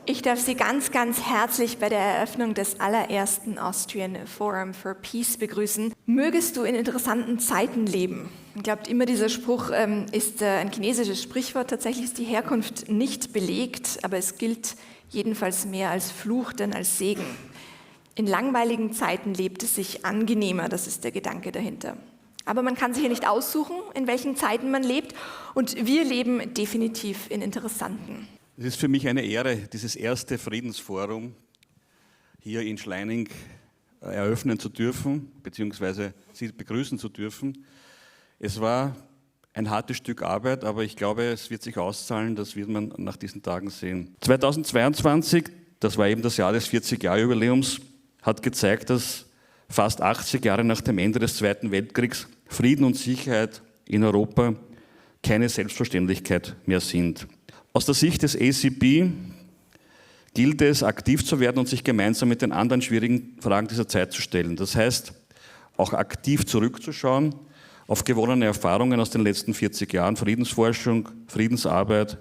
Ich darf Sie ganz, ganz herzlich bei der Eröffnung des allerersten Austrian Forum for Peace begrüßen. Mögest du in interessanten Zeiten leben? Glaubt immer, dieser Spruch ist ein chinesisches Sprichwort. Tatsächlich ist die Herkunft nicht belegt, aber es gilt jedenfalls mehr als Fluch denn als Segen. In langweiligen Zeiten lebt es sich angenehmer, das ist der Gedanke dahinter. Aber man kann sich ja nicht aussuchen, in welchen Zeiten man lebt, und wir leben definitiv in interessanten. Es ist für mich eine Ehre, dieses erste Friedensforum hier in Schleining eröffnen zu dürfen, beziehungsweise Sie begrüßen zu dürfen. Es war ein hartes Stück Arbeit, aber ich glaube, es wird sich auszahlen, das wird man nach diesen Tagen sehen. 2022, das war eben das Jahr des 40-Jahr-Jubiläums, hat gezeigt, dass fast 80 Jahre nach dem Ende des Zweiten Weltkriegs Frieden und Sicherheit in Europa keine Selbstverständlichkeit mehr sind. Aus der Sicht des ACP gilt es, aktiv zu werden und sich gemeinsam mit den anderen schwierigen Fragen dieser Zeit zu stellen. Das heißt, auch aktiv zurückzuschauen auf gewonnene Erfahrungen aus den letzten 40 Jahren, Friedensforschung, Friedensarbeit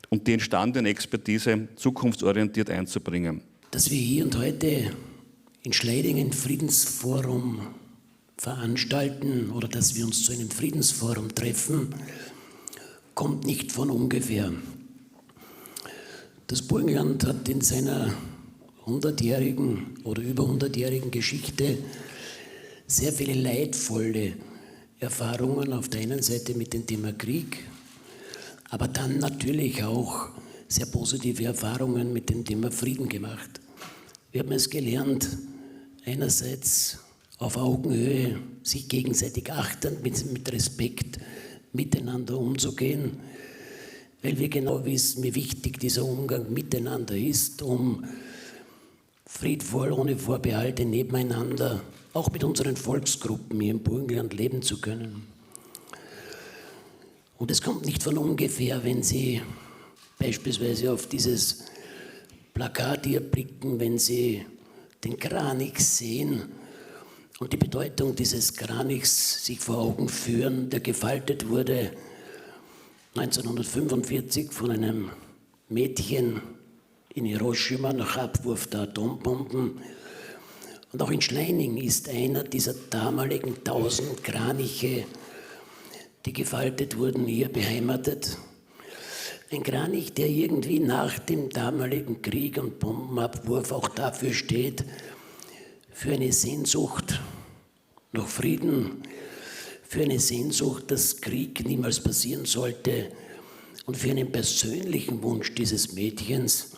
und die entstandene Expertise zukunftsorientiert einzubringen. Dass wir hier und heute in Schleining ein Friedensforum veranstalten oder dass wir uns zu einem Friedensforum treffen, kommt nicht von ungefähr. Das Burgenland hat in seiner 100-jährigen oder über 100-jährigen Geschichte sehr viele leidvolle Erfahrungen auf der einen Seite mit dem Thema Krieg, aber dann natürlich auch sehr positive Erfahrungen mit dem Thema Frieden gemacht. Wir haben es gelernt, einerseits auf Augenhöhe, sich gegenseitig achtend, mit Respekt miteinander umzugehen, weil wir genau wissen, wie wichtig dieser Umgang miteinander ist, um friedvoll, ohne Vorbehalte nebeneinander, auch mit unseren Volksgruppen hier im Burgenland leben zu können. Und es kommt nicht von ungefähr, wenn Sie beispielsweise auf dieses Plakat hier blicken, wenn Sie den Kranich sehen und die Bedeutung dieses Kranichs sich vor Augen führen, der gefaltet wurde 1945 von einem Mädchen in Hiroshima nach Abwurf der Atombomben. Und auch in Schleining ist einer dieser damaligen 1000 Kraniche, die gefaltet wurden, hier beheimatet. Ein Kranich, der irgendwie nach dem damaligen Krieg und Bombenabwurf auch dafür steht, für eine Sehnsucht nach Frieden, für eine Sehnsucht, dass Krieg niemals passieren sollte und für einen persönlichen Wunsch dieses Mädchens,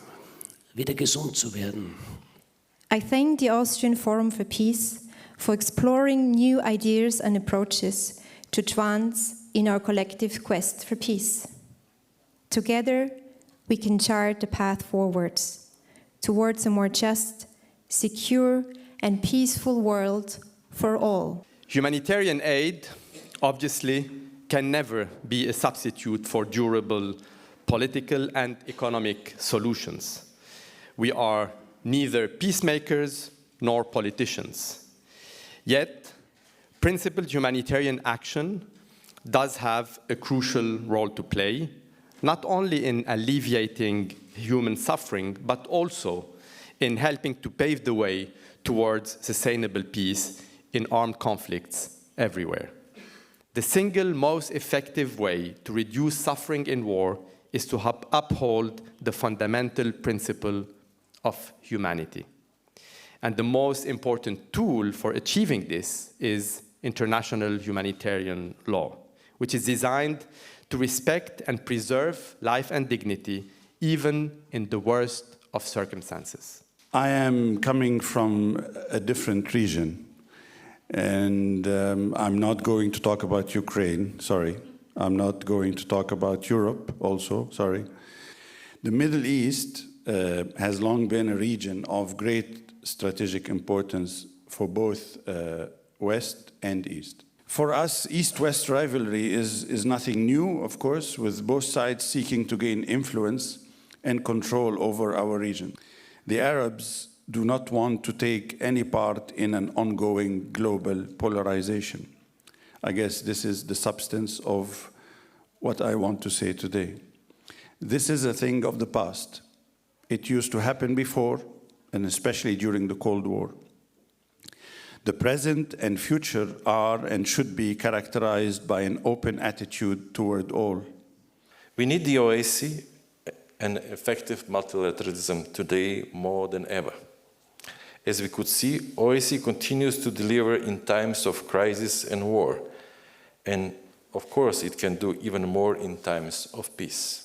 wieder gesund zu werden. I thank the Austrian Forum for Peace for exploring new ideas and approaches to advance in our collective quest for peace. Together, we can chart the path forwards towards a more just, secure, and peaceful world for all. Humanitarian aid, obviously, can never be a substitute for durable political and economic solutions. We are neither peacemakers nor politicians. Yet, principled humanitarian action does have a crucial role to play, not only in alleviating human suffering, but also in helping to pave the way towards sustainable peace in armed conflicts everywhere. The single most effective way to reduce suffering in war is to uphold the fundamental principle of humanity. And the most important tool for achieving this is international humanitarian law, which is designed to respect and preserve life and dignity, even in the worst of circumstances. I am coming from a different region, and I'm not going to talk about Ukraine, sorry. I'm not going to talk about Europe also, sorry. The Middle East has long been a region of great strategic importance for both West and East. For us, East-West rivalry is nothing new, of course, with both sides seeking to gain influence and control over our region. The Arabs do not want to take any part in an ongoing global polarization. I guess this is the substance of what I want to say today. This is a thing of the past, It used to happen before, and especially during the Cold War. The present and future are and should be characterized by an open attitude toward all. We need the OSCE and effective multilateralism today more than ever. As we could see, OSCE continues to deliver in times of crisis and war. And of course, it can do even more in times of peace.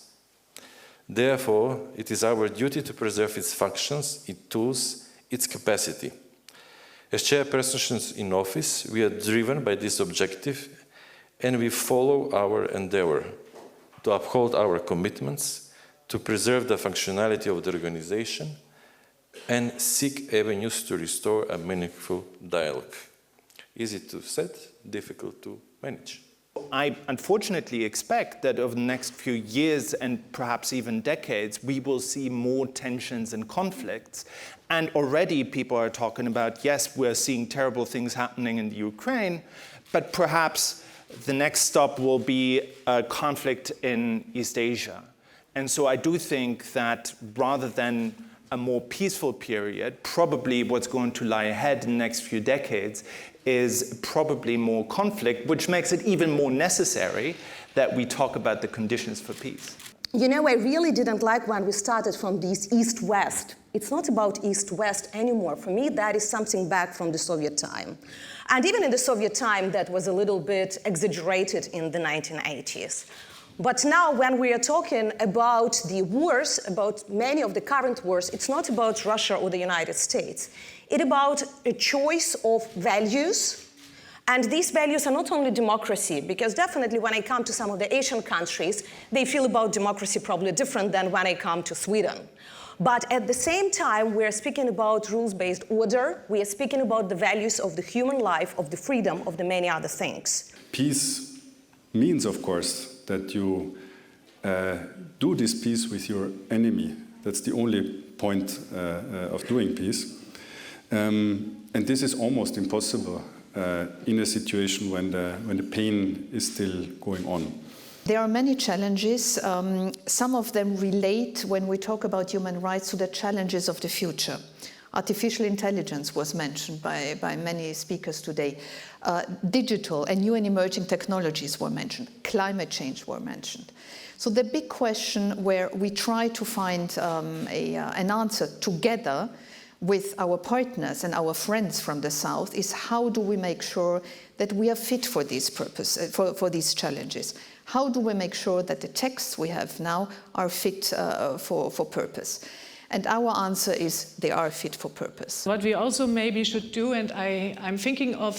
Therefore, it is our duty to preserve its functions, its tools, its capacity. As chairpersons in office, we are driven by this objective, and we follow our endeavor to uphold our commitments, to preserve the functionality of the organization, and seek avenues to restore a meaningful dialogue. Easy to set, difficult to manage. I unfortunately expect that over the next few years and perhaps even decades, we will see more tensions and conflicts. And already people are talking about, yes, we're seeing terrible things happening in the Ukraine, but perhaps the next stop will be a conflict in East Asia. And so I do think that rather than a more peaceful period, probably what's going to lie ahead in the next few decades is probably more conflict, which makes it even more necessary that we talk about the conditions for peace. You know, I really didn't like when we started from this East-West. It's not about East-West anymore. For me, that is something back from the Soviet time. And even in the Soviet time, that was a little bit exaggerated in the 1980s. But now when we are talking about the wars, about many of the current wars, it's not about Russia or the United States. It's about a choice of values. And these values are not only democracy, because definitely when I come to some of the Asian countries, they feel about democracy probably different than when I come to Sweden. But at the same time, we're speaking about rules-based order. We are speaking about the values of the human life, of the freedom, of the many other things. Peace means, of course, that you do this peace with your enemy. That's the only point of doing peace. And this is almost impossible in a situation when the pain is still going on. There are many challenges. Some of them relate, when we talk about human rights, to the challenges of the future. Artificial intelligence was mentioned by many speakers today. Digital and new and emerging technologies were mentioned. Climate change were mentioned. So the big question where we try to find an answer together with our partners and our friends from the South is how do we make sure that we are fit for these for these challenges? How do we make sure that the texts we have now are fit for purpose? And our answer is they are fit for purpose. What we also maybe should do, and I'm thinking of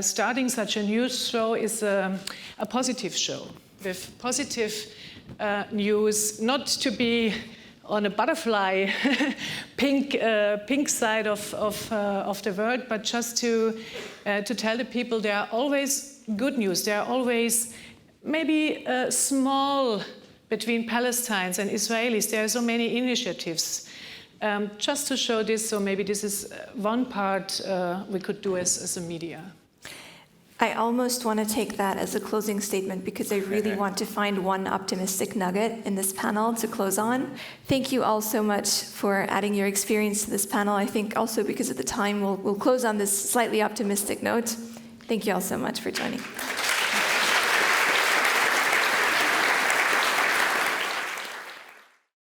starting such a news show, is a positive show with positive news, not to be on a butterfly pink side of the world, but just to tell the people there are always good news. There are always maybe small between Palestinians and Israelis. There are so many initiatives. Just to show this, so maybe this is one part we could do as a media. I almost want to take that as a closing statement because I really want to find one optimistic nugget in this panel to close on. Thank you all so much for adding your experience to this panel. I think also because of the time, we'll close on this slightly optimistic note. Thank you all so much for joining.